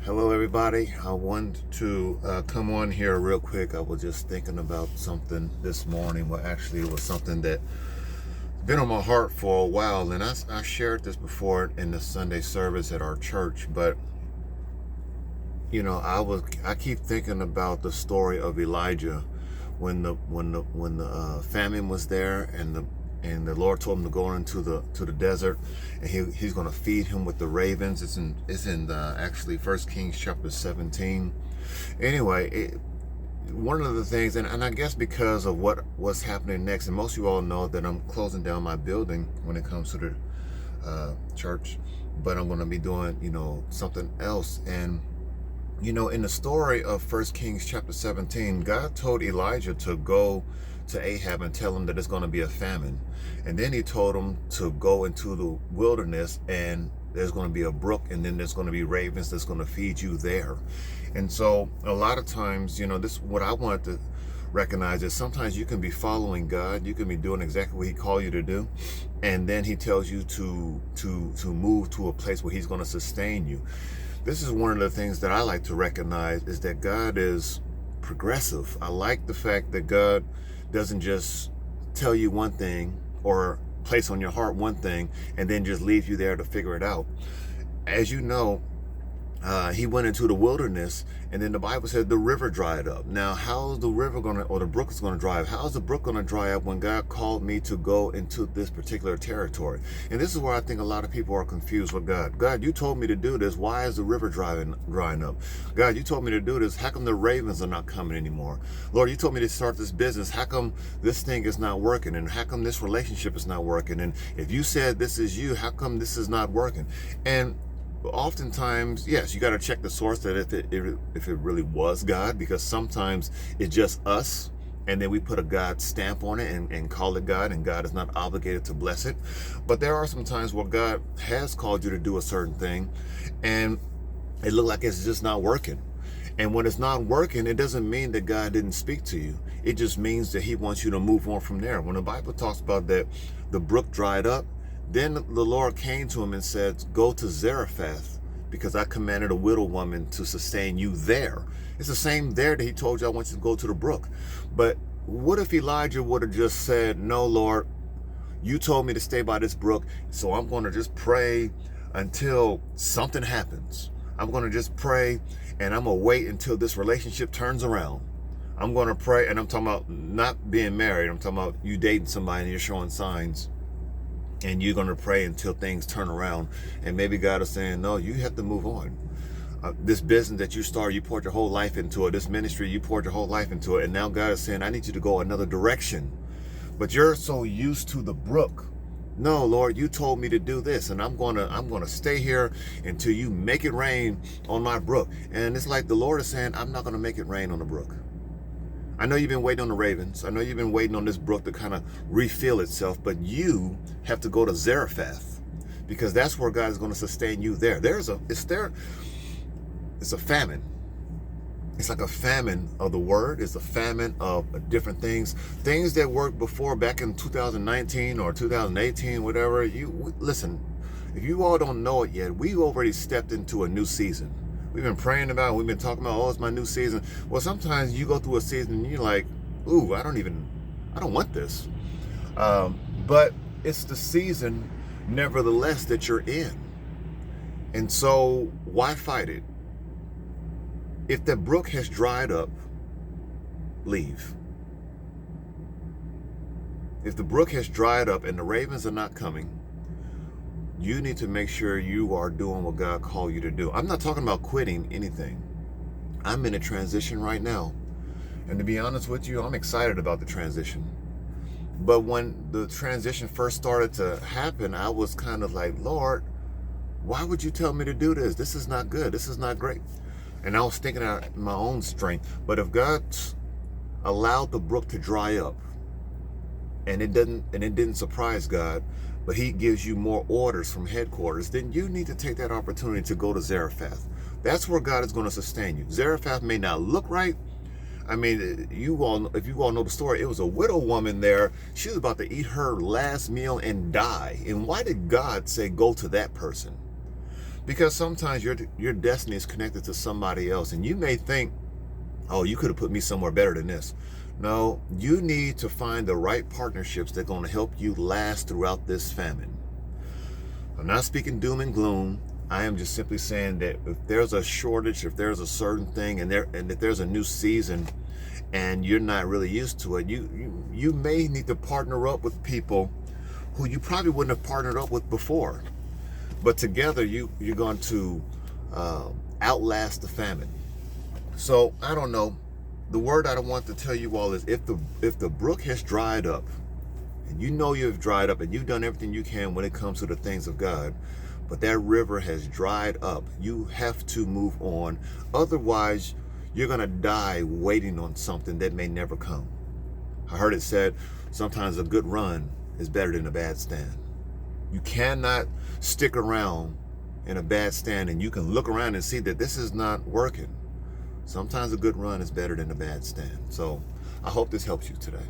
Hello, everybody. I wanted to come on here real quick. I was just thinking about something this morning. Well, actually, it was something that been on my heart for a while, and I shared this before in the Sunday service at our church. But I keep thinking about the story of Elijah when the famine was there, and the Lord told him to go into the desert, and he's going to feed him with the ravens. It's in actually 1 Kings chapter 17. Anyway, one of the things, and I guess because of what's happening next, and most of you all know that I'm closing down my building when it comes to the church, but I'm going to be doing something else. And in the story of 1 Kings chapter 17, God told Elijah to go to Ahab and tell him that it's going to be a famine. And then he told him to go into the wilderness, and there's going to be a brook, and then there's going to be ravens that's going to feed you there. And so a lot of times, this what I want to recognize is sometimes you can be following God, you can be doing exactly what he called you to do, and then he tells you to move to a place where he's going to sustain you. This is one of the things that I like to recognize, is that God is progressive. I like the fact that God doesn't just tell you one thing or place on your heart one thing and then just leave you there to figure it out. As you know, he went into the wilderness, and then the Bible said the river dried up. Now, how's the river or the brook is going to dry up? How's the brook going to dry up when God called me to go into this particular territory? And this is where I think a lot of people are confused with God. God, you told me to do this. Why is the river drying up? God, you told me to do this. How come the ravens are not coming anymore? Lord, you told me to start this business. How come this thing is not working? And how come this relationship is not working? And if you said this is you, how come this is not working? And oftentimes, yes, you got to check the source, that if it really was God, because sometimes it's just us, and then we put a God stamp on it and call it God, and God is not obligated to bless it. But there are some times where God has called you to do a certain thing, and it looked like it's just not working. And when it's not working, it doesn't mean that God didn't speak to you. It just means that he wants you to move on from there. When the Bible talks about that the brook dried up, then the Lord came to him and said, go to Zarephath, because I commanded a widow woman to sustain you there. It's the same there that he told you, I want you to go to the brook. But what if Elijah would have just said, no, Lord, you told me to stay by this brook, so I'm going to just pray until something happens. I'm going to just pray, and I'm going to wait until this relationship turns around. I'm going to pray, and I'm talking about not being married. I'm talking about you dating somebody and you're showing signs. And you're going to pray until things turn around. And maybe God is saying, no, you have to move on. This business that you started, you poured your whole life into it. This ministry, you poured your whole life into it. And now God is saying, I need you to go another direction. But you're so used to the brook. No, Lord, you told me to do this, and I'm gonna stay here until you make it rain on my brook. And it's like the Lord is saying, I'm not gonna make it rain on the brook. I know you've been waiting on the ravens. I know you've been waiting on this brook to kind of refill itself, but you have to go to Zarephath, because that's where God is going to sustain you there. It's a famine. It's like a famine of the word. It's a famine of different things. Things that worked before back in 2019 or 2018, whatever. Listen, if you all don't know it yet, we already stepped into a new season. We've been praying about it. We've been talking about, oh, it's my new season. Well, sometimes you go through a season and you're like, ooh, I don't want this. But it's the season, nevertheless, that you're in. And so why fight it? If the brook has dried up, leave. If the brook has dried up and the ravens are not coming, you need to make sure you are doing what God called you to do. I'm not talking about quitting anything. I'm in a transition right now. And to be honest with you, I'm excited about the transition. But when the transition first started to happen, I was kind of like, Lord, why would you tell me to do this? This is not good. This is not great. And I was thinking out my own strength. But if God allowed the brook to dry up, and it didn't surprise God, but he gives you more orders from headquarters, then you need to take that opportunity to go to Zarephath. That's where God is going to sustain you. Zarephath may not look right. I mean, if you all know the story, it was a widow woman there. She was about to eat her last meal and die. And why did God say go to that person? Because sometimes your destiny is connected to somebody else, and you may think, oh, you could have put me somewhere better than this. No, you need to find the right partnerships that are going to help you last throughout this famine. I'm not speaking doom and gloom. I am just simply saying that if there's a shortage, if there's a certain thing, and if there's a new season, and you're not really used to it, you may need to partner up with people who you probably wouldn't have partnered up with before. But together, you're going to outlast the famine. So I don't know. The word I want to tell you all is, if the brook has dried up, and you know you've dried up, and you've done everything you can when it comes to the things of God, but that river has dried up, you have to move on. Otherwise, you're going to die waiting on something that may never come. I heard it said, sometimes a good run is better than a bad stand. You cannot stick around in a bad stand, and you can look around and see that this is not working. Sometimes a good run is better than a bad stand. So I hope this helps you today.